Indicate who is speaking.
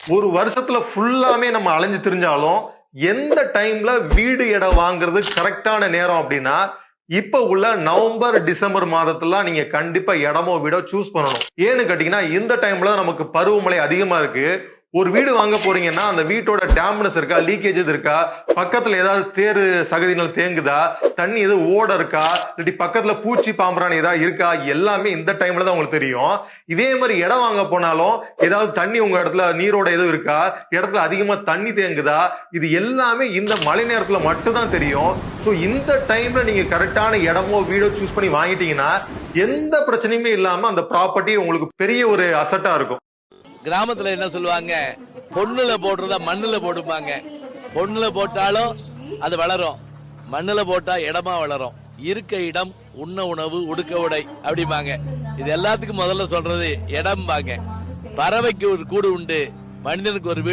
Speaker 1: ஒரு வருஷத்துல ஃபுல்லாமே நம்ம அலைஞ்சு திரிஞ்சாலும் எந்த டைம்ல வீடு இடம் வாங்குறது கரெக்டான நேரம் அப்படின்னா இப்ப உள்ள நவம்பர் டிசம்பர் மாதத்துல நீங்க கண்டிப்பா இடமோ வீடோ சூஸ் பண்ணணும். ஏன்னு கேட்டீங்கன்னா இந்த டைம்ல நமக்கு பருவமழை அதிகமா இருக்கு. ஒரு வீடு வாங்க போறீங்கன்னா அந்த வீட்டோட டேம்னஸ் இருக்கா, லீக்கேஜஸ் இருக்கா, பக்கத்துல ஏதாவது தேறு சகதிகள் தேங்குதா, தண்ணி எதுவும் ஓட இருக்கா, இல்லாட்டி பக்கத்துல பூச்சி பாம்பரான் ஏதாவது இருக்கா, எல்லாமே இந்த டைம்ல தான் உங்களுக்கு தெரியும். இதே மாதிரி இடம் வாங்க போனாலும் ஏதாவது தண்ணி உங்க இடத்துல நீரோட எதுவும் இருக்கா, இடத்துல அதிகமா தண்ணி தேங்குதா, இது எல்லாமே இந்த மழை நேரத்துல மட்டும் தான் தெரியும். ஸோ இந்த டைம்ல நீங்க கரெக்டான இடமோ வீடோ சூஸ் பண்ணி வாங்கிட்டீங்கன்னா எந்த பிரச்சனையுமே இல்லாம அந்த ப்ராப்பர்ட்டி உங்களுக்கு பெரிய ஒரு அசட்டா இருக்கும்.
Speaker 2: கிராமத்துல என்ன சொல்லுவாங்க, பொண்ணுல போடுறத மண்ணுல போடுப்பாங்க. பொண்ணுல போட்டாலும் அது வளரும், மண்ணுல போட்டா இடமா வளரும். இருக்க இடம், உண்ண உணவு, உடுக்க உடை அப்படிம்பாங்க. இது எல்லாத்துக்கும் முதல்ல சொல்றது இடம்பாங்க. பறவைக்கு ஒரு கூடு உண்டு, மனிதனுக்கு ஒரு வீடு.